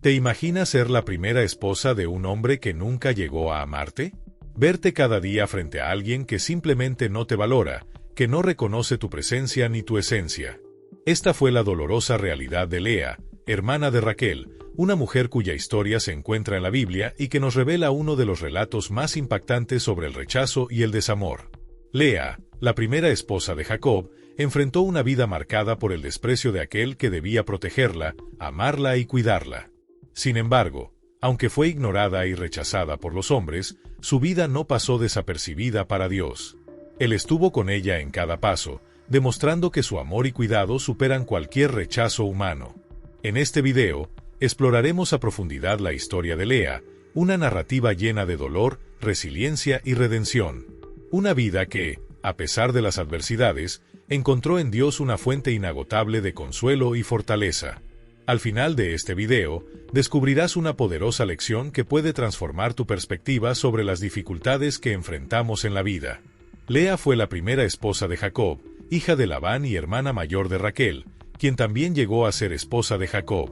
¿Te imaginas ser la primera esposa de un hombre que nunca llegó a amarte? Verte cada día frente a alguien que simplemente no te valora, que no reconoce tu presencia ni tu esencia. Esta fue la dolorosa realidad de Lea, hermana de Raquel, una mujer cuya historia se encuentra en la Biblia y que nos revela uno de los relatos más impactantes sobre el rechazo y el desamor. Lea, la primera esposa de Jacob, enfrentó una vida marcada por el desprecio de aquel que debía protegerla, amarla y cuidarla. Sin embargo, aunque fue ignorada y rechazada por los hombres, su vida no pasó desapercibida para Dios. Él estuvo con ella en cada paso, demostrando que su amor y cuidado superan cualquier rechazo humano. En este video, exploraremos a profundidad la historia de Lea, una narrativa llena de dolor, resiliencia y redención. Una vida que, a pesar de las adversidades, encontró en Dios una fuente inagotable de consuelo y fortaleza. Al final de este video, descubrirás una poderosa lección que puede transformar tu perspectiva sobre las dificultades que enfrentamos en la vida. Lea fue la primera esposa de Jacob, hija de Labán y hermana mayor de Raquel, quien también llegó a ser esposa de Jacob.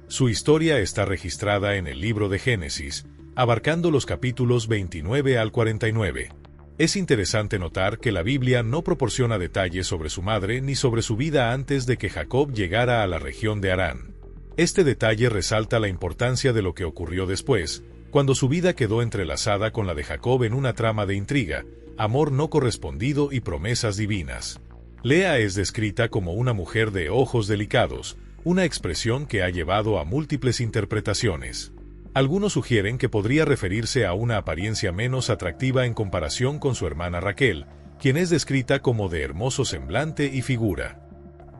Su historia está registrada en el libro de Génesis, abarcando los capítulos 29 al 49. Es interesante notar que la Biblia no proporciona detalles sobre su madre ni sobre su vida antes de que Jacob llegara a la región de Harán. Este detalle resalta la importancia de lo que ocurrió después, cuando su vida quedó entrelazada con la de Jacob en una trama de intriga, amor no correspondido y promesas divinas. Lea es descrita como una mujer de ojos delicados, una expresión que ha llevado a múltiples interpretaciones. Algunos sugieren que podría referirse a una apariencia menos atractiva en comparación con su hermana Raquel, quien es descrita como de hermoso semblante y figura.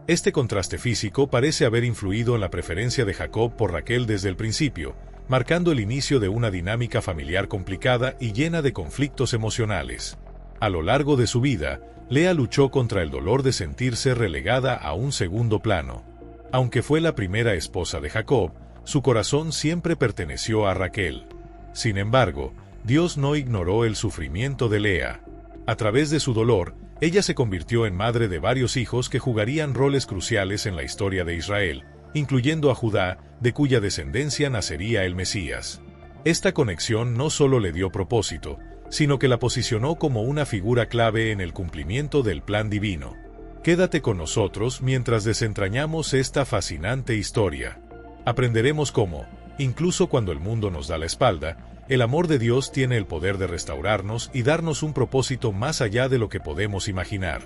Este contraste físico parece haber influido en la preferencia de Jacob por Raquel desde el principio, marcando el inicio de una dinámica familiar complicada y llena de conflictos emocionales. A lo largo de su vida, Lea luchó contra el dolor de sentirse relegada a un segundo plano. Aunque fue la primera esposa de Jacob, su corazón siempre perteneció a Raquel. Sin embargo, Dios no ignoró el sufrimiento de Lea. A través de su dolor, ella se convirtió en madre de varios hijos que jugarían roles cruciales en la historia de Israel, incluyendo a Judá, de cuya descendencia nacería el Mesías. Esta conexión no solo le dio propósito, sino que la posicionó como una figura clave en el cumplimiento del plan divino. Quédate con nosotros mientras desentrañamos esta fascinante historia. Aprenderemos cómo, incluso cuando el mundo nos da la espalda, el amor de Dios tiene el poder de restaurarnos y darnos un propósito más allá de lo que podemos imaginar.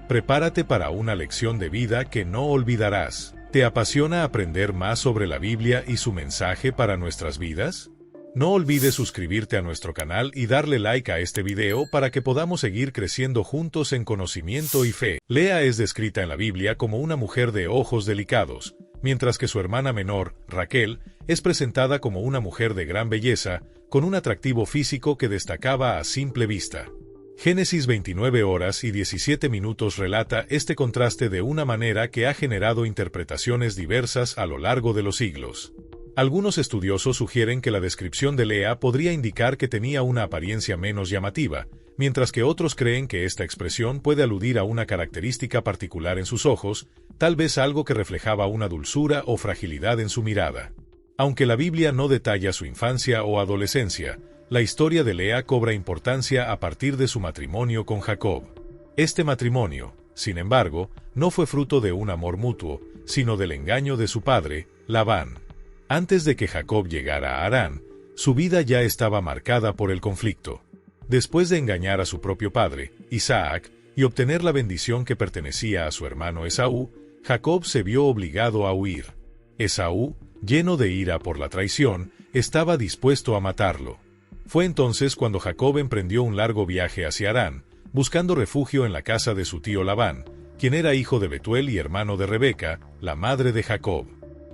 Prepárate para una lección de vida que no olvidarás. ¿Te apasiona aprender más sobre la Biblia y su mensaje para nuestras vidas? No olvides suscribirte a nuestro canal y darle like a este video para que podamos seguir creciendo juntos en conocimiento y fe. Lea es descrita en la Biblia como una mujer de ojos delicados, mientras que su hermana menor, Raquel, es presentada como una mujer de gran belleza, con un atractivo físico que destacaba a simple vista. Génesis 29 horas y 17 minutos relata este contraste de una manera que ha generado interpretaciones diversas a lo largo de los siglos. Algunos estudiosos sugieren que la descripción de Lea podría indicar que tenía una apariencia menos llamativa, mientras que otros creen que esta expresión puede aludir a una característica particular en sus ojos, tal vez algo que reflejaba una dulzura o fragilidad en su mirada. Aunque la Biblia no detalla su infancia o adolescencia, la historia de Lea cobra importancia a partir de su matrimonio con Jacob. Este matrimonio, sin embargo, no fue fruto de un amor mutuo, sino del engaño de su padre, Labán. Antes de que Jacob llegara a Harán, su vida ya estaba marcada por el conflicto. Después de engañar a su propio padre, Isaac, y obtener la bendición que pertenecía a su hermano Esaú, Jacob se vio obligado a huir. Esaú, lleno de ira por la traición, estaba dispuesto a matarlo. Fue entonces cuando Jacob emprendió un largo viaje hacia Harán, buscando refugio en la casa de su tío Labán, quien era hijo de Betuel y hermano de Rebeca, la madre de Jacob.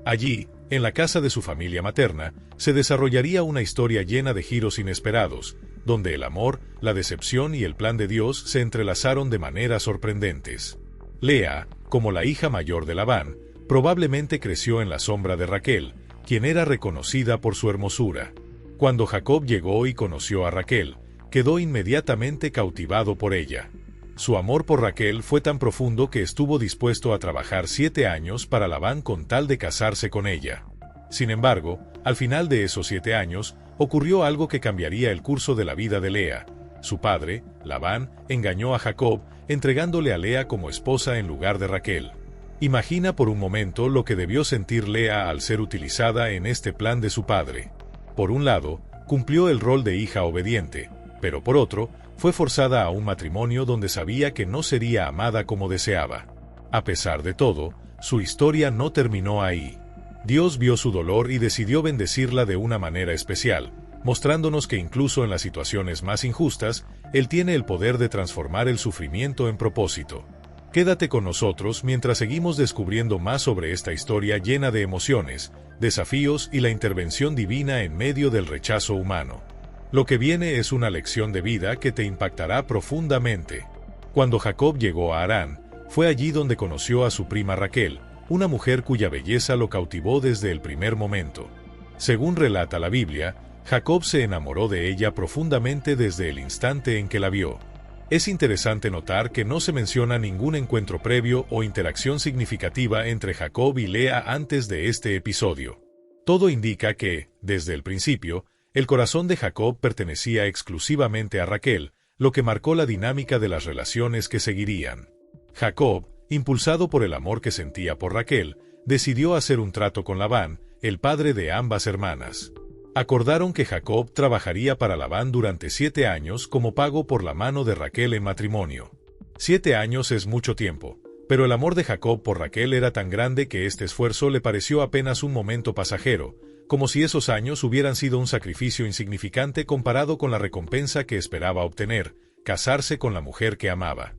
Allí, en la casa de su familia materna, se desarrollaría una historia llena de giros inesperados, donde el amor, la decepción y el plan de Dios se entrelazaron de maneras sorprendentes. Lea, como la hija mayor de Labán, probablemente creció en la sombra de Raquel, quien era reconocida por su hermosura. Cuando Jacob llegó y conoció a Raquel, quedó inmediatamente cautivado por ella. Su amor por Raquel fue tan profundo que estuvo dispuesto a trabajar 7 años para Labán con tal de casarse con ella. Sin embargo, al final de esos 7 años, ocurrió algo que cambiaría el curso de la vida de Lea. Su padre, Labán, engañó a Jacob, entregándole a Lea como esposa en lugar de Raquel. Imagina por un momento lo que debió sentir Lea al ser utilizada en este plan de su padre. Por un lado, cumplió el rol de hija obediente, pero por otro, fue forzada a un matrimonio donde sabía que no sería amada como deseaba. A pesar de todo, su historia no terminó ahí. Dios vio su dolor y decidió bendecirla de una manera especial, mostrándonos que incluso en las situaciones más injustas, Él tiene el poder de transformar el sufrimiento en propósito. Quédate con nosotros mientras seguimos descubriendo más sobre esta historia llena de emociones, desafíos y la intervención divina en medio del rechazo humano. Lo que viene es una lección de vida que te impactará profundamente. Cuando Jacob llegó a Harán, fue allí donde conoció a su prima Raquel, una mujer cuya belleza lo cautivó desde el primer momento. Según relata la Biblia, Jacob se enamoró de ella profundamente desde el instante en que la vio. Es interesante notar que no se menciona ningún encuentro previo o interacción significativa entre Jacob y Lea antes de este episodio. Todo indica que, desde el principio, el corazón de Jacob pertenecía exclusivamente a Raquel, lo que marcó la dinámica de las relaciones que seguirían. Jacob, impulsado por el amor que sentía por Raquel, decidió hacer un trato con Labán, el padre de ambas hermanas. Acordaron que Jacob trabajaría para Labán durante 7 años como pago por la mano de Raquel en matrimonio. 7 años es mucho tiempo, pero el amor de Jacob por Raquel era tan grande que este esfuerzo le pareció apenas un momento pasajero, como si esos años hubieran sido un sacrificio insignificante comparado con la recompensa que esperaba obtener, casarse con la mujer que amaba.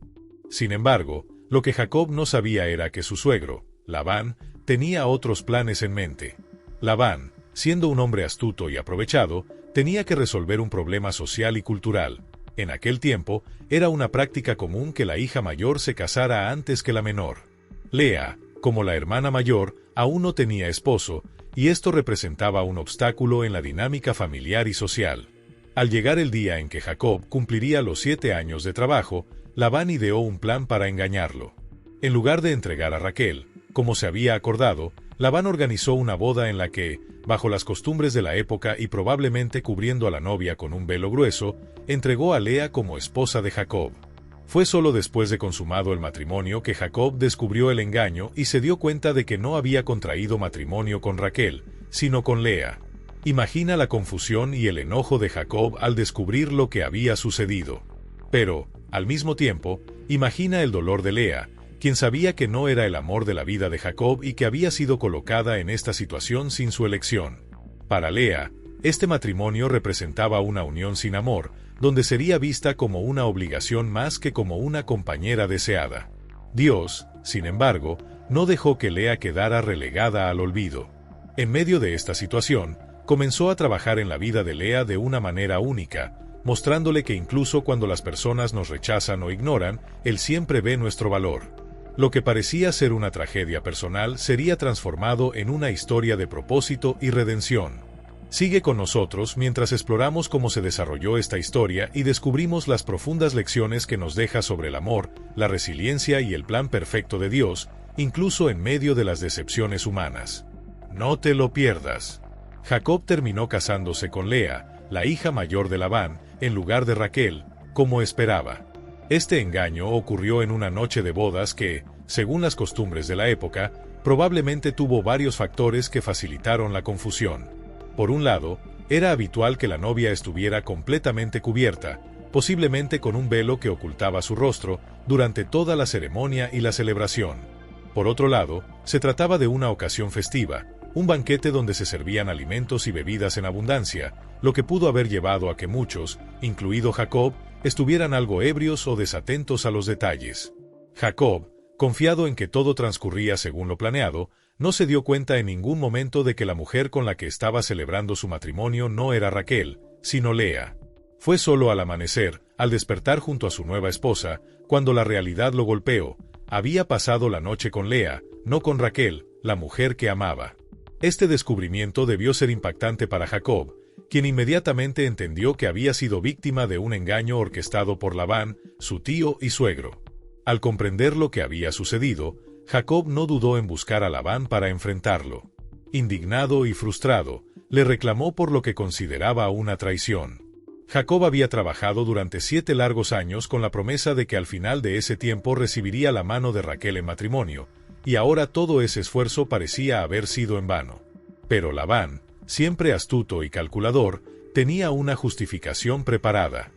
Sin embargo, lo que Jacob no sabía era que su suegro, Labán, tenía otros planes en mente. Labán, siendo un hombre astuto y aprovechado, tenía que resolver un problema social y cultural. En aquel tiempo, era una práctica común que la hija mayor se casara antes que la menor. Lea, como la hermana mayor, aún no tenía esposo, y esto representaba un obstáculo en la dinámica familiar y social. Al llegar el día en que Jacob cumpliría los 7 años de trabajo, Labán ideó un plan para engañarlo. En lugar de entregar a Raquel, como se había acordado, Labán organizó una boda en la que, bajo las costumbres de la época y probablemente cubriendo a la novia con un velo grueso, entregó a Lea como esposa de Jacob. Fue solo después de consumado el matrimonio que Jacob descubrió el engaño y se dio cuenta de que no había contraído matrimonio con Raquel, sino con Lea. Imagina la confusión y el enojo de Jacob al descubrir lo que había sucedido. Pero, al mismo tiempo, imagina el dolor de Lea, quien sabía que no era el amor de la vida de Jacob y que había sido colocada en esta situación sin su elección. Para Lea, este matrimonio representaba una unión sin amor, donde sería vista como una obligación más que como una compañera deseada. Dios, sin embargo, no dejó que Lea quedara relegada al olvido. En medio de esta situación, comenzó a trabajar en la vida de Lea de una manera única, mostrándole que incluso cuando las personas nos rechazan o ignoran, Él siempre ve nuestro valor. Lo que parecía ser una tragedia personal sería transformado en una historia de propósito y redención. Sigue con nosotros mientras exploramos cómo se desarrolló esta historia y descubrimos las profundas lecciones que nos deja sobre el amor, la resiliencia y el plan perfecto de Dios, incluso en medio de las decepciones humanas. No te lo pierdas. Jacob terminó casándose con Lea, la hija mayor de Labán, en lugar de Raquel, como esperaba. Este engaño ocurrió en una noche de bodas que, según las costumbres de la época, probablemente tuvo varios factores que facilitaron la confusión. Por un lado, era habitual que la novia estuviera completamente cubierta, posiblemente con un velo que ocultaba su rostro, durante toda la ceremonia y la celebración. Por otro lado, se trataba de una ocasión festiva, un banquete donde se servían alimentos y bebidas en abundancia, lo que pudo haber llevado a que muchos, incluido Jacob, estuvieran algo ebrios o desatentos a los detalles. Jacob, confiado en que todo transcurría según lo planeado, no se dio cuenta en ningún momento de que la mujer con la que estaba celebrando su matrimonio no era Raquel, sino Lea. Fue solo al amanecer, al despertar junto a su nueva esposa, cuando la realidad lo golpeó. Había pasado la noche con Lea, no con Raquel, la mujer que amaba. Este descubrimiento debió ser impactante para Jacob, quien inmediatamente entendió que había sido víctima de un engaño orquestado por Labán, su tío y suegro. Al comprender lo que había sucedido, Jacob no dudó en buscar a Labán para enfrentarlo. Indignado y frustrado, le reclamó por lo que consideraba una traición. Jacob había trabajado durante 7 largos años con la promesa de que al final de ese tiempo recibiría la mano de Raquel en matrimonio, y ahora todo ese esfuerzo parecía haber sido en vano. Pero Labán, siempre astuto y calculador, tenía una justificación preparada.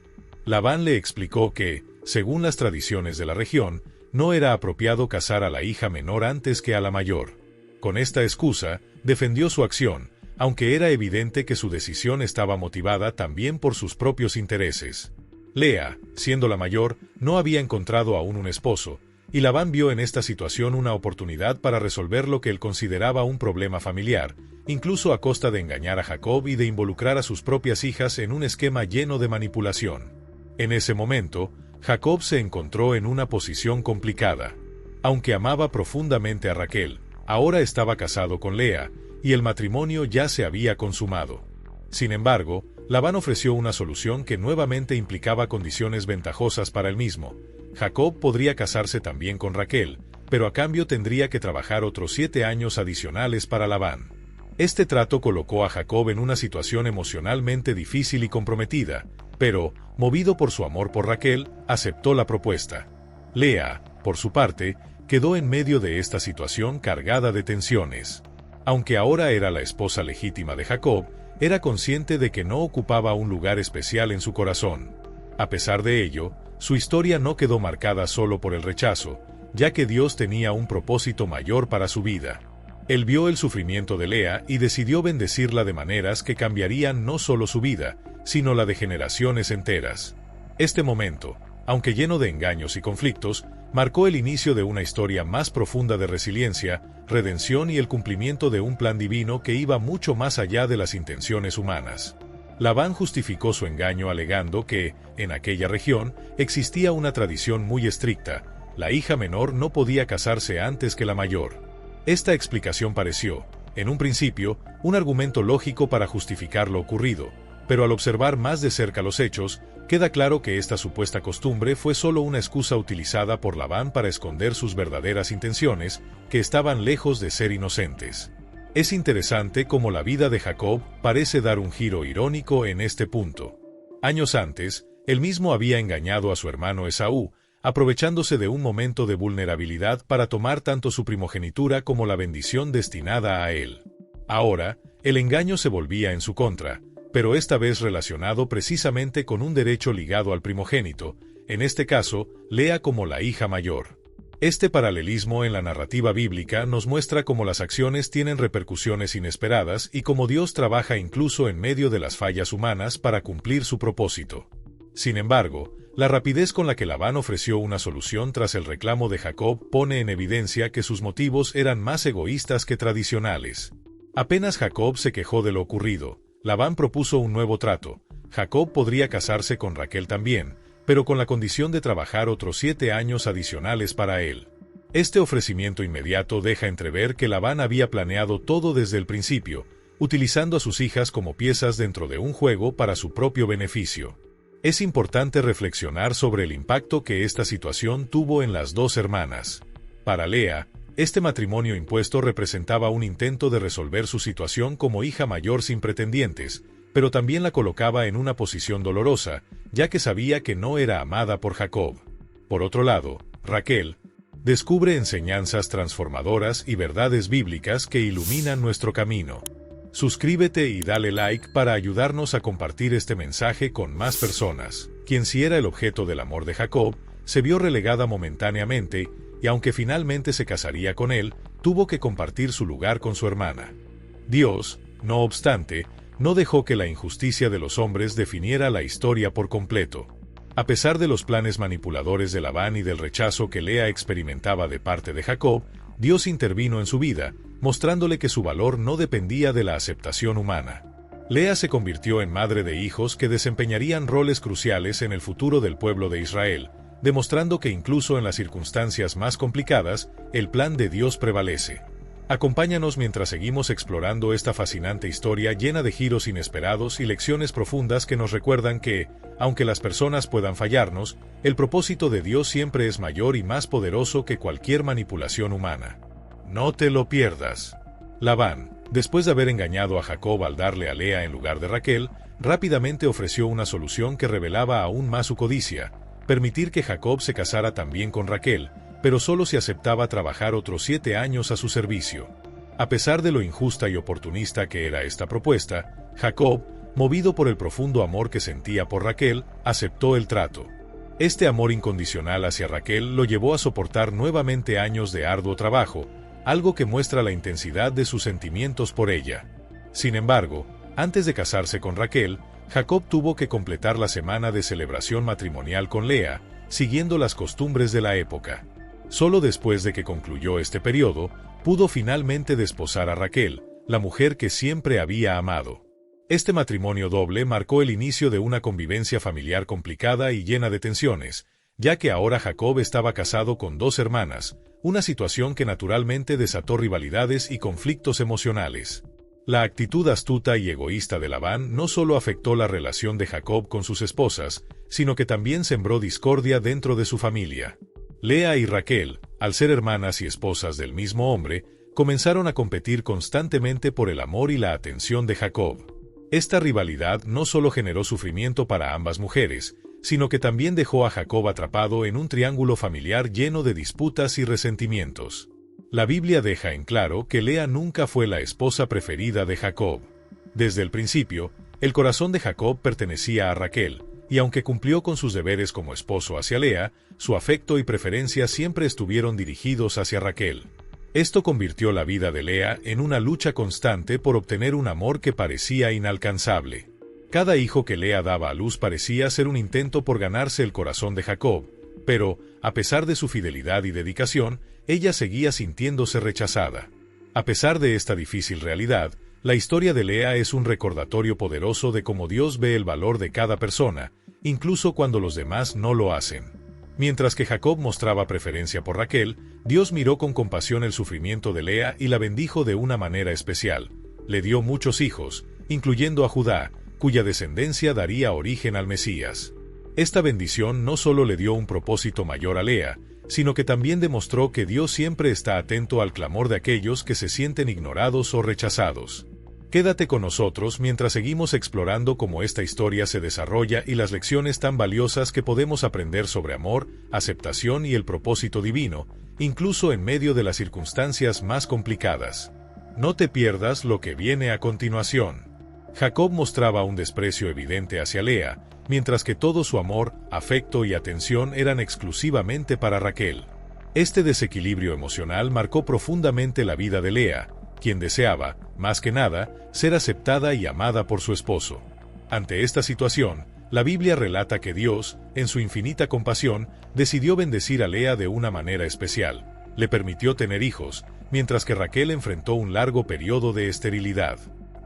Labán le explicó que, según las tradiciones de la región, no era apropiado casar a la hija menor antes que a la mayor. Con esta excusa, defendió su acción, aunque era evidente que su decisión estaba motivada también por sus propios intereses. Lea, siendo la mayor, no había encontrado aún un esposo, y Labán vio en esta situación una oportunidad para resolver lo que él consideraba un problema familiar, incluso a costa de engañar a Jacob y de involucrar a sus propias hijas en un esquema lleno de manipulación. En ese momento, Jacob se encontró en una posición complicada. Aunque amaba profundamente a Raquel, ahora estaba casado con Lea, y el matrimonio ya se había consumado. Sin embargo, Labán ofreció una solución que nuevamente implicaba condiciones ventajosas para él mismo. Jacob podría casarse también con Raquel, pero a cambio tendría que trabajar otros 7 años adicionales para Labán. Este trato colocó a Jacob en una situación emocionalmente difícil y comprometida, pero, movido por su amor por Raquel, aceptó la propuesta. Lea, por su parte, quedó en medio de esta situación cargada de tensiones. Aunque ahora era la esposa legítima de Jacob, era consciente de que no ocupaba un lugar especial en su corazón. A pesar de ello, su historia no quedó marcada solo por el rechazo, ya que Dios tenía un propósito mayor para su vida. Él vio el sufrimiento de Lea y decidió bendecirla de maneras que cambiarían no solo su vida, sino la de generaciones enteras. Este momento, aunque lleno de engaños y conflictos, marcó el inicio de una historia más profunda de resiliencia, redención y el cumplimiento de un plan divino que iba mucho más allá de las intenciones humanas. Labán justificó su engaño alegando que, en aquella región, existía una tradición muy estricta: la hija menor no podía casarse antes que la mayor. Esta explicación pareció, en un principio, un argumento lógico para justificar lo ocurrido, pero al observar más de cerca los hechos, queda claro que esta supuesta costumbre fue solo una excusa utilizada por Labán para esconder sus verdaderas intenciones, que estaban lejos de ser inocentes. Es interesante cómo la vida de Jacob parece dar un giro irónico en este punto. Años antes, él mismo había engañado a su hermano Esaú, aprovechándose de un momento de vulnerabilidad para tomar tanto su primogenitura como la bendición destinada a él. Ahora, el engaño se volvía en su contra, pero esta vez relacionado precisamente con un derecho ligado al primogénito, en este caso, Lea como la hija mayor. Este paralelismo en la narrativa bíblica nos muestra cómo las acciones tienen repercusiones inesperadas y cómo Dios trabaja incluso en medio de las fallas humanas para cumplir su propósito. Sin embargo, la rapidez con la que Labán ofreció una solución tras el reclamo de Jacob pone en evidencia que sus motivos eran más egoístas que tradicionales. Apenas Jacob se quejó de lo ocurrido, Labán propuso un nuevo trato. Jacob podría casarse con Raquel también, pero con la condición de trabajar otros 7 años adicionales para él. Este ofrecimiento inmediato deja entrever que Labán había planeado todo desde el principio, utilizando a sus hijas como piezas dentro de un juego para su propio beneficio. Es importante reflexionar sobre el impacto que esta situación tuvo en las dos hermanas. Para Lea, este matrimonio impuesto representaba un intento de resolver su situación como hija mayor sin pretendientes, pero también la colocaba en una posición dolorosa, ya que sabía que no era amada por Jacob. Por otro lado, Raquel descubre enseñanzas transformadoras y verdades bíblicas que iluminan nuestro camino. Suscríbete y dale like para ayudarnos a compartir este mensaje con más personas. Quien sí era el objeto del amor de Jacob, se vio relegada momentáneamente, y aunque finalmente se casaría con él, tuvo que compartir su lugar con su hermana. Dios, no obstante, no dejó que la injusticia de los hombres definiera la historia por completo. A pesar de los planes manipuladores de Labán y del rechazo que Lea experimentaba de parte de Jacob, Dios intervino en su vida, mostrándole que su valor no dependía de la aceptación humana. Lea se convirtió en madre de hijos que desempeñarían roles cruciales en el futuro del pueblo de Israel, demostrando que incluso en las circunstancias más complicadas, el plan de Dios prevalece. Acompáñanos mientras seguimos explorando esta fascinante historia llena de giros inesperados y lecciones profundas que nos recuerdan que, aunque las personas puedan fallarnos, el propósito de Dios siempre es mayor y más poderoso que cualquier manipulación humana. No te lo pierdas. Labán, Después de haber engañado a Jacob al darle a Lea en lugar de Raquel, rápidamente ofreció una solución que revelaba aún más su codicia: permitir que Jacob se casara también con Raquel, pero solo si aceptaba trabajar otros 7 años a su servicio. A pesar de lo injusta y oportunista que era esta propuesta, Jacob, movido por el profundo amor que sentía por Raquel, aceptó el trato. Este amor incondicional hacia Raquel lo llevó a soportar nuevamente años de arduo trabajo, algo que muestra la intensidad de sus sentimientos por ella. Sin embargo, antes de casarse con Raquel, Jacob tuvo que completar la semana de celebración matrimonial con Lea, siguiendo las costumbres de la época. Solo después de que concluyó este periodo, pudo finalmente desposar a Raquel, la mujer que siempre había amado. Este matrimonio doble marcó el inicio de una convivencia familiar complicada y llena de tensiones, ya que ahora Jacob estaba casado con 2 hermanas, una situación que naturalmente desató rivalidades y conflictos emocionales. La actitud astuta y egoísta de Labán no solo afectó la relación de Jacob con sus esposas, sino que también sembró discordia dentro de su familia. Lea y Raquel, al ser hermanas y esposas del mismo hombre, comenzaron a competir constantemente por el amor y la atención de Jacob. Esta rivalidad no solo generó sufrimiento para ambas mujeres, sino que también dejó a Jacob atrapado en un triángulo familiar lleno de disputas y resentimientos. La Biblia deja en claro que Lea nunca fue la esposa preferida de Jacob. Desde el principio, el corazón de Jacob pertenecía a Raquel, y aunque cumplió con sus deberes como esposo hacia Lea, su afecto y preferencia siempre estuvieron dirigidos hacia Raquel. Esto convirtió la vida de Lea en una lucha constante por obtener un amor que parecía inalcanzable. Cada hijo que Lea daba a luz parecía ser un intento por ganarse el corazón de Jacob, pero, a pesar de su fidelidad y dedicación, ella seguía sintiéndose rechazada. A pesar de esta difícil realidad, la historia de Lea es un recordatorio poderoso de cómo Dios ve el valor de cada persona, incluso cuando los demás no lo hacen. Mientras que Jacob mostraba preferencia por Raquel, Dios miró con compasión el sufrimiento de Lea y la bendijo de una manera especial. Le dio muchos hijos, incluyendo a Judá, cuya descendencia daría origen al Mesías. Esta bendición no solo le dio un propósito mayor a Lea, sino que también demostró que Dios siempre está atento al clamor de aquellos que se sienten ignorados o rechazados. Quédate con nosotros mientras seguimos explorando cómo esta historia se desarrolla y las lecciones tan valiosas que podemos aprender sobre amor, aceptación y el propósito divino, incluso en medio de las circunstancias más complicadas. No te pierdas lo que viene a continuación. Jacob mostraba un desprecio evidente hacia Lea, mientras que todo su amor, afecto y atención eran exclusivamente para Raquel. Este desequilibrio emocional marcó profundamente la vida de Lea, quien deseaba, más que nada, ser aceptada y amada por su esposo. Ante esta situación, la Biblia relata que Dios, en su infinita compasión, decidió bendecir a Lea de una manera especial. Le permitió tener hijos, mientras que Raquel enfrentó un largo periodo de esterilidad.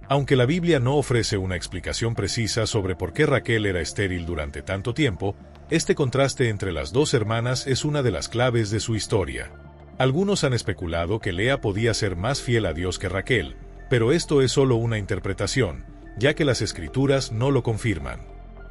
Aunque la Biblia no ofrece una explicación precisa sobre por qué Raquel era estéril durante tanto tiempo, este contraste entre las 2 hermanas es una de las claves de su historia. Algunos han especulado que Lea podía ser más fiel a Dios que Raquel, pero esto es solo una interpretación, ya que las Escrituras no lo confirman.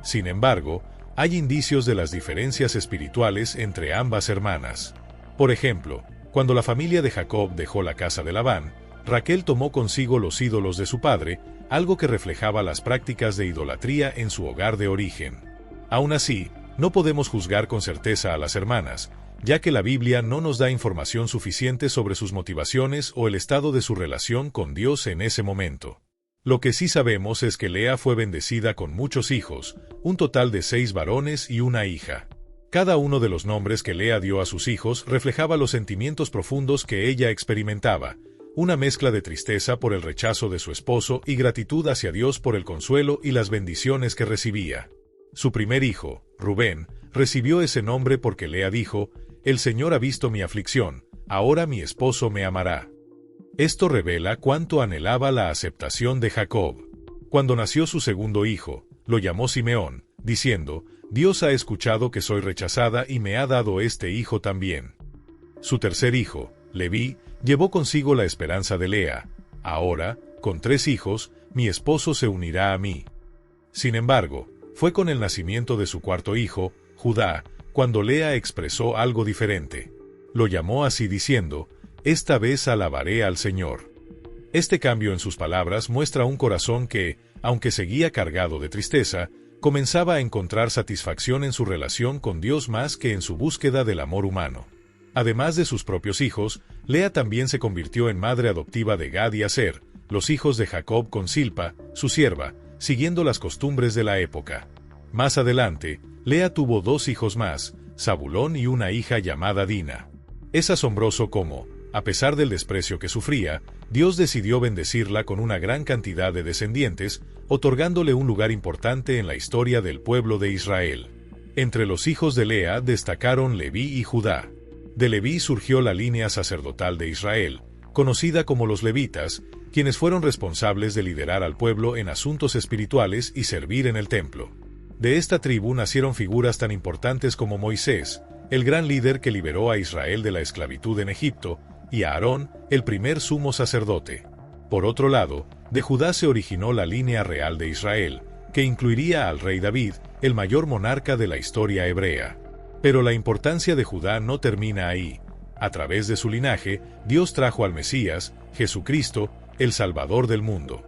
Sin embargo, hay indicios de las diferencias espirituales entre ambas hermanas. Por ejemplo, cuando la familia de Jacob dejó la casa de Labán, Raquel tomó consigo los ídolos de su padre, algo que reflejaba las prácticas de idolatría en su hogar de origen. Aún así, no podemos juzgar con certeza a las hermanas, ya que la Biblia no nos da información suficiente sobre sus motivaciones o el estado de su relación con Dios en ese momento. Lo que sí sabemos es que Lea fue bendecida con muchos hijos, un total de 6 varones y una hija. Cada uno de los nombres que Lea dio a sus hijos reflejaba los sentimientos profundos que ella experimentaba, una mezcla de tristeza por el rechazo de su esposo y gratitud hacia Dios por el consuelo y las bendiciones que recibía. Su primer hijo, Rubén, recibió ese nombre porque Lea dijo: «El Señor ha visto mi aflicción, ahora mi esposo me amará». Esto revela cuánto anhelaba la aceptación de Jacob. Cuando nació su segundo hijo, lo llamó Simeón, diciendo: «Dios ha escuchado que soy rechazada y me ha dado este hijo también». Su tercer hijo, Leví, llevó consigo la esperanza de Lea: «Ahora, con 3 hijos, mi esposo se unirá a mí». Sin embargo, fue con el nacimiento de su cuarto hijo, Judá, cuando Lea expresó algo diferente. Lo llamó así diciendo: «Esta vez alabaré al Señor». Este cambio en sus palabras muestra un corazón que, aunque seguía cargado de tristeza, comenzaba a encontrar satisfacción en su relación con Dios más que en su búsqueda del amor humano. Además de sus propios hijos, Lea también se convirtió en madre adoptiva de Gad y Aser, los hijos de Jacob con Silpa, su sierva, siguiendo las costumbres de la época. Más adelante, Lea tuvo 2 hijos más, Zabulón y una hija llamada Dina. Es asombroso cómo, a pesar del desprecio que sufría, Dios decidió bendecirla con una gran cantidad de descendientes, otorgándole un lugar importante en la historia del pueblo de Israel. Entre los hijos de Lea destacaron Leví y Judá. De Leví surgió la línea sacerdotal de Israel, conocida como los levitas, quienes fueron responsables de liderar al pueblo en asuntos espirituales y servir en el templo. De esta tribu nacieron figuras tan importantes como Moisés, el gran líder que liberó a Israel de la esclavitud en Egipto, y a Aarón, el primer sumo sacerdote. Por otro lado, de Judá se originó la línea real de Israel, que incluiría al rey David, el mayor monarca de la historia hebrea. Pero la importancia de Judá no termina ahí. A través de su linaje, Dios trajo al Mesías, Jesucristo, el Salvador del mundo.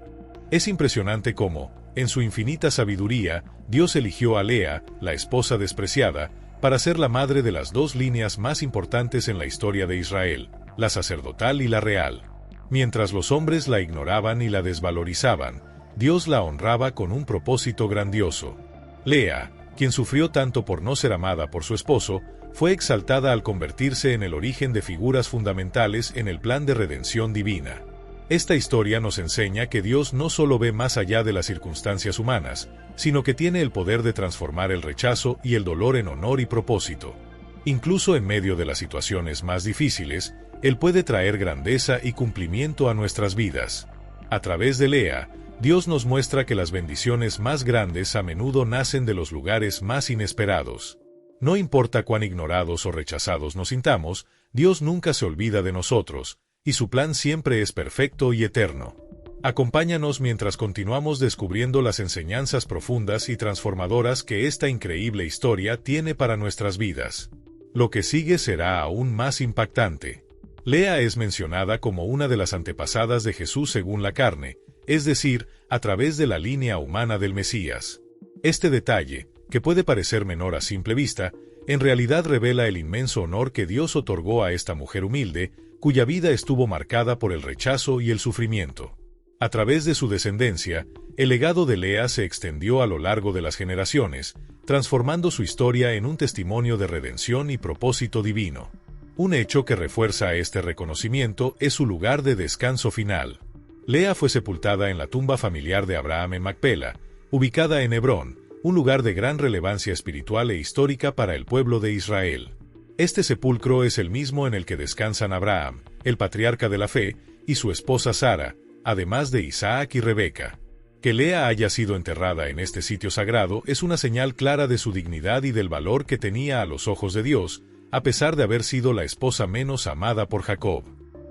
Es impresionante cómo, en su infinita sabiduría, Dios eligió a Lea, la esposa despreciada, para ser la madre de las 2 líneas más importantes en la historia de Israel, la sacerdotal y la real. Mientras los hombres la ignoraban y la desvalorizaban, Dios la honraba con un propósito grandioso. Lea, quien sufrió tanto por no ser amada por su esposo, fue exaltada al convertirse en el origen de figuras fundamentales en el plan de redención divina. Esta historia nos enseña que Dios no solo ve más allá de las circunstancias humanas, sino que tiene el poder de transformar el rechazo y el dolor en honor y propósito. Incluso en medio de las situaciones más difíciles, Él puede traer grandeza y cumplimiento a nuestras vidas. A través de Lea, Dios nos muestra que las bendiciones más grandes a menudo nacen de los lugares más inesperados. No importa cuán ignorados o rechazados nos sintamos, Dios nunca se olvida de nosotros, y su plan siempre es perfecto y eterno. Acompáñanos mientras continuamos descubriendo las enseñanzas profundas y transformadoras que esta increíble historia tiene para nuestras vidas. Lo que sigue será aún más impactante. Lea es mencionada como una de las antepasadas de Jesús según la carne, es decir, a través de la línea humana del Mesías. Este detalle, que puede parecer menor a simple vista, en realidad revela el inmenso honor que Dios otorgó a esta mujer humilde, cuya vida estuvo marcada por el rechazo y el sufrimiento. A través de su descendencia, el legado de Lea se extendió a lo largo de las generaciones, transformando su historia en un testimonio de redención y propósito divino. Un hecho que refuerza este reconocimiento es su lugar de descanso final. Lea fue sepultada en la tumba familiar de Abraham en Macpela, ubicada en Hebrón, un lugar de gran relevancia espiritual e histórica para el pueblo de Israel. Este sepulcro es el mismo en el que descansan Abraham, el patriarca de la fe, y su esposa Sara, además de Isaac y Rebeca. Que Lea haya sido enterrada en este sitio sagrado es una señal clara de su dignidad y del valor que tenía a los ojos de Dios, a pesar de haber sido la esposa menos amada por Jacob.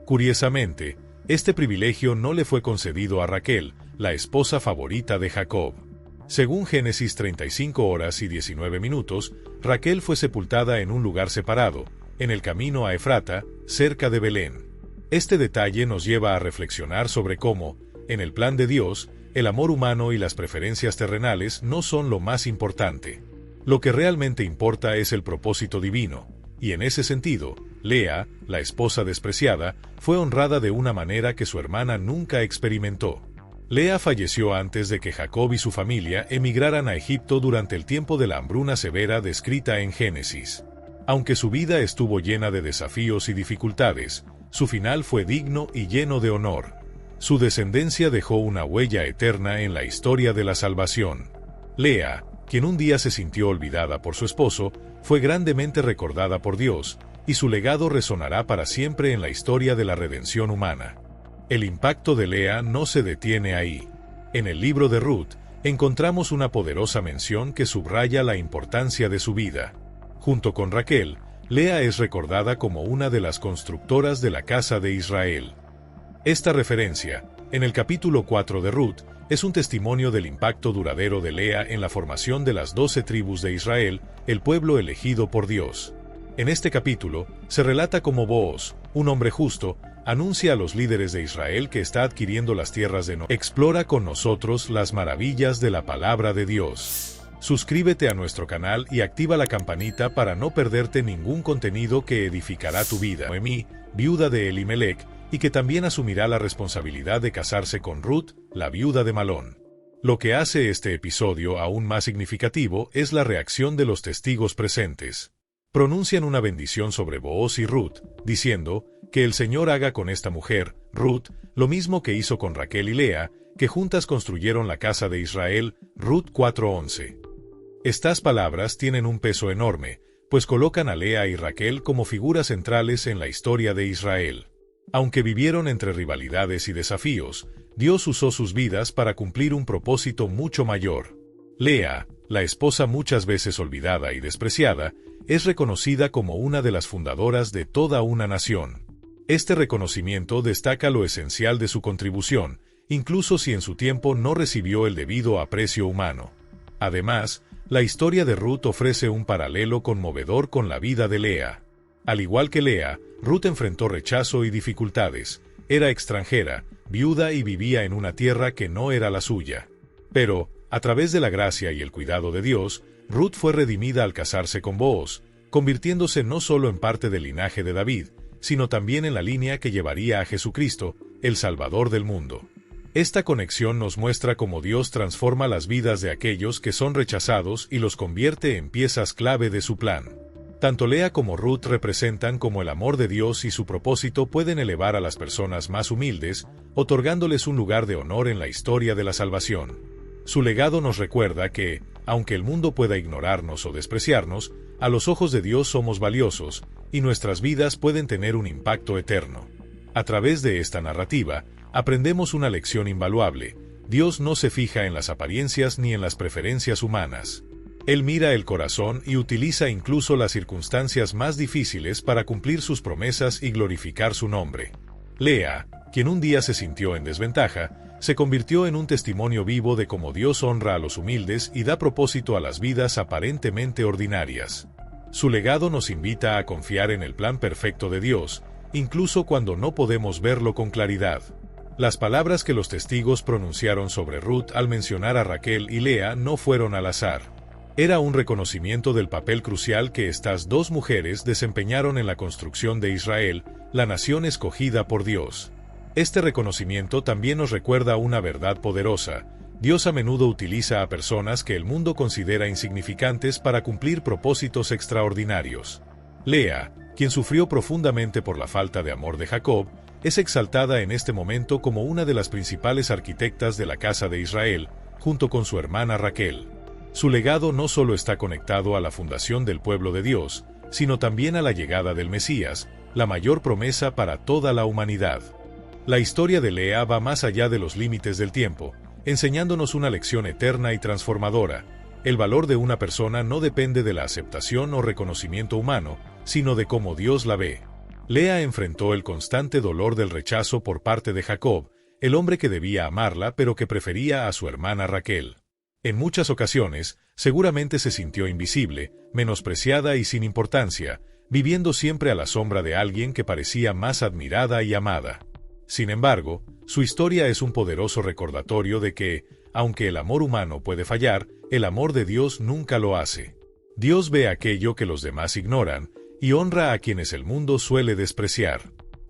Curiosamente, este privilegio no le fue concedido a Raquel, la esposa favorita de Jacob. Según Génesis 35 horas y 19 minutos, Raquel fue sepultada en un lugar separado, en el camino a Efrata, cerca de Belén. Este detalle nos lleva a reflexionar sobre cómo, en el plan de Dios, el amor humano y las preferencias terrenales no son lo más importante. Lo que realmente importa es el propósito divino, y en ese sentido, Lea, la esposa despreciada, fue honrada de una manera que su hermana nunca experimentó. Lea falleció antes de que Jacob y su familia emigraran a Egipto durante el tiempo de la hambruna severa descrita en Génesis. Aunque su vida estuvo llena de desafíos y dificultades, su final fue digno y lleno de honor. Su descendencia dejó una huella eterna en la historia de la salvación. Lea, quien un día se sintió olvidada por su esposo, fue grandemente recordada por Dios, y su legado resonará para siempre en la historia de la redención humana. El impacto de Lea no se detiene ahí. En el libro de Ruth, encontramos una poderosa mención que subraya la importancia de su vida. Junto con Raquel, Lea es recordada como una de las constructoras de la casa de Israel. Esta referencia, en el capítulo 4 de Ruth, es un testimonio del impacto duradero de Lea en la formación de las 12 tribus de Israel, el pueblo elegido por Dios. En este capítulo, se relata cómo Booz, un hombre justo, Anuncia a los líderes de Israel que está adquiriendo las tierras de Noé. Explora con nosotros las maravillas de la palabra de Dios. Suscríbete a nuestro canal y activa la campanita para no perderte ningún contenido que edificará tu vida. Noemí, viuda de Elimelec, y que también asumirá la responsabilidad de casarse con Ruth, la viuda de Malón. Lo que hace este episodio aún más significativo es la reacción de los testigos presentes. Pronuncian una bendición sobre Booz y Ruth, diciendo, que el Señor haga con esta mujer, Ruth, lo mismo que hizo con Raquel y Lea, que juntas construyeron la casa de Israel, Ruth 4:11. Estas palabras tienen un peso enorme, pues colocan a Lea y Raquel como figuras centrales en la historia de Israel. Aunque vivieron entre rivalidades y desafíos, Dios usó sus vidas para cumplir un propósito mucho mayor. Lea, la esposa muchas veces olvidada y despreciada, es reconocida como una de las fundadoras de toda una nación. Este reconocimiento destaca lo esencial de su contribución, incluso si en su tiempo no recibió el debido aprecio humano. Además, la historia de Ruth ofrece un paralelo conmovedor con la vida de Lea. Al igual que Lea, Ruth enfrentó rechazo y dificultades, era extranjera, viuda y vivía en una tierra que no era la suya. Pero, a través de la gracia y el cuidado de Dios, Ruth fue redimida al casarse con Booz, convirtiéndose no solo en parte del linaje de David, sino también en la línea que llevaría a Jesucristo, el Salvador del mundo. Esta conexión nos muestra cómo Dios transforma las vidas de aquellos que son rechazados y los convierte en piezas clave de su plan. Tanto Lea como Ruth representan cómo el amor de Dios y su propósito pueden elevar a las personas más humildes, otorgándoles un lugar de honor en la historia de la salvación. Su legado nos recuerda que, aunque el mundo pueda ignorarnos o despreciarnos, a los ojos de Dios somos valiosos, y nuestras vidas pueden tener un impacto eterno. A través de esta narrativa, aprendemos una lección invaluable: Dios no se fija en las apariencias ni en las preferencias humanas. Él mira el corazón y utiliza incluso las circunstancias más difíciles para cumplir sus promesas y glorificar su nombre. Lea, quien un día se sintió en desventaja, se convirtió en un testimonio vivo de cómo Dios honra a los humildes y da propósito a las vidas aparentemente ordinarias. Su legado nos invita a confiar en el plan perfecto de Dios, incluso cuando no podemos verlo con claridad. Las palabras que los testigos pronunciaron sobre Ruth al mencionar a Raquel y Lea no fueron al azar. Era un reconocimiento del papel crucial que estas dos mujeres desempeñaron en la construcción de Israel, la nación escogida por Dios. Este reconocimiento también nos recuerda una verdad poderosa: Dios a menudo utiliza a personas que el mundo considera insignificantes para cumplir propósitos extraordinarios. Lea, quien sufrió profundamente por la falta de amor de Jacob, es exaltada en este momento como una de las principales arquitectas de la casa de Israel, junto con su hermana Raquel. Su legado no solo está conectado a la fundación del pueblo de Dios, sino también a la llegada del Mesías, la mayor promesa para toda la humanidad. La historia de Lea va más allá de los límites del tiempo, enseñándonos una lección eterna y transformadora. El valor de una persona no depende de la aceptación o reconocimiento humano, sino de cómo Dios la ve. Lea enfrentó el constante dolor del rechazo por parte de Jacob, el hombre que debía amarla pero que prefería a su hermana Raquel. En muchas ocasiones, seguramente se sintió invisible, menospreciada y sin importancia, viviendo siempre a la sombra de alguien que parecía más admirada y amada. Sin embargo, su historia es un poderoso recordatorio de que, aunque el amor humano puede fallar, el amor de Dios nunca lo hace. Dios ve aquello que los demás ignoran, y honra a quienes el mundo suele despreciar.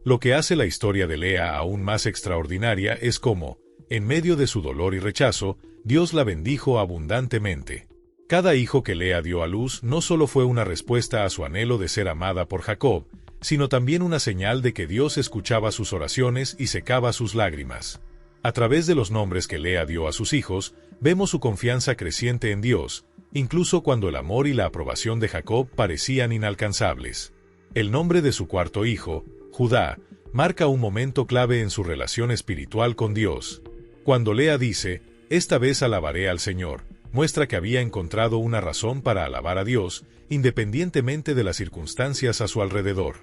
Lo que hace la historia de Lea aún más extraordinaria es cómo, en medio de su dolor y rechazo, Dios la bendijo abundantemente. Cada hijo que Lea dio a luz no solo fue una respuesta a su anhelo de ser amada por Jacob, sino también una señal de que Dios escuchaba sus oraciones y secaba sus lágrimas. A través de los nombres que Lea dio a sus hijos, vemos su confianza creciente en Dios, incluso cuando el amor y la aprobación de Jacob parecían inalcanzables. El nombre de su cuarto hijo, Judá, marca un momento clave en su relación espiritual con Dios. Cuando Lea dice, «Esta vez alabaré al Señor», muestra que había encontrado una razón para alabar a Dios, independientemente de las circunstancias a su alrededor.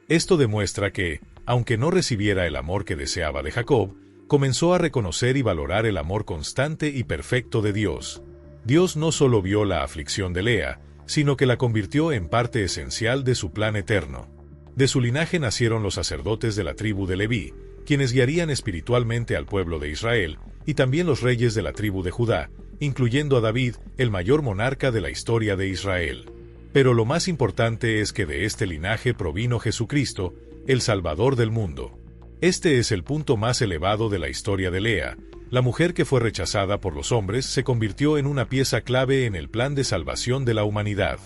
Esto demuestra que, aunque no recibiera el amor que deseaba de Jacob, comenzó a reconocer y valorar el amor constante y perfecto de Dios. Dios no solo vio la aflicción de Lea, sino que la convirtió en parte esencial de su plan eterno. De su linaje nacieron los sacerdotes de la tribu de Leví, quienes guiarían espiritualmente al pueblo de Israel, y también los reyes de la tribu de Judá, incluyendo a David, el mayor monarca de la historia de Israel. Pero lo más importante es que de este linaje provino Jesucristo, el Salvador del mundo. Este es el punto más elevado de la historia de Lea. La mujer que fue rechazada por los hombres se convirtió en una pieza clave en el plan de salvación de la humanidad.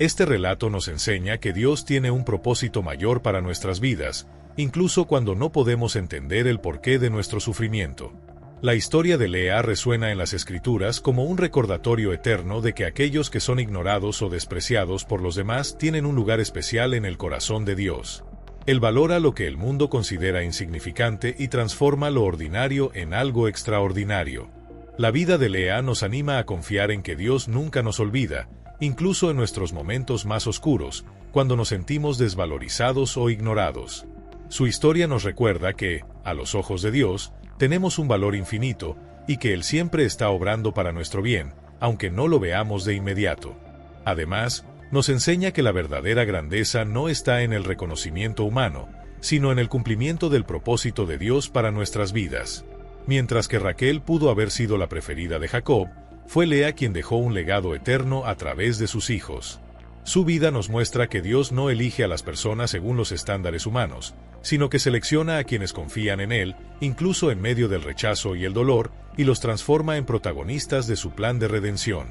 Este relato nos enseña que Dios tiene un propósito mayor para nuestras vidas, incluso cuando no podemos entender el porqué de nuestro sufrimiento. La historia de Lea resuena en las Escrituras como un recordatorio eterno de que aquellos que son ignorados o despreciados por los demás tienen un lugar especial en el corazón de Dios. Él valora lo que el mundo considera insignificante y transforma lo ordinario en algo extraordinario. La vida de Lea nos anima a confiar en que Dios nunca nos olvida, incluso en nuestros momentos más oscuros, cuando nos sentimos desvalorizados o ignorados. Su historia nos recuerda que, a los ojos de Dios, tenemos un valor infinito y que Él siempre está obrando para nuestro bien, aunque no lo veamos de inmediato. Además, nos enseña que la verdadera grandeza no está en el reconocimiento humano, sino en el cumplimiento del propósito de Dios para nuestras vidas. Mientras que Raquel pudo haber sido la preferida de Jacob, fue Lea quien dejó un legado eterno a través de sus hijos. Su vida nos muestra que Dios no elige a las personas según los estándares humanos, sino que selecciona a quienes confían en Él, incluso en medio del rechazo y el dolor, y los transforma en protagonistas de su plan de redención.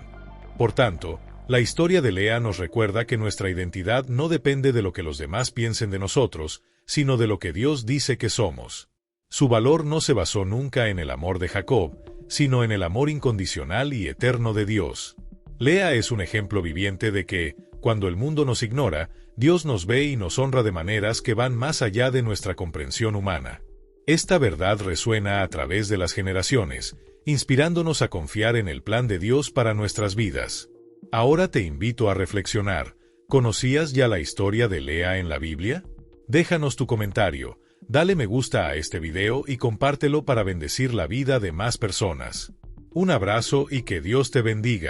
Por tanto, la historia de Lea nos recuerda que nuestra identidad no depende de lo que los demás piensen de nosotros, sino de lo que Dios dice que somos. Su valor no se basó nunca en el amor de Jacob, sino en el amor incondicional y eterno de Dios. Lea es un ejemplo viviente de que, cuando el mundo nos ignora, Dios nos ve y nos honra de maneras que van más allá de nuestra comprensión humana. Esta verdad resuena a través de las generaciones, inspirándonos a confiar en el plan de Dios para nuestras vidas. Ahora te invito a reflexionar. ¿Conocías ya la historia de Lea en la Biblia? Déjanos tu comentario, dale me gusta a este video y compártelo para bendecir la vida de más personas. Un abrazo y que Dios te bendiga.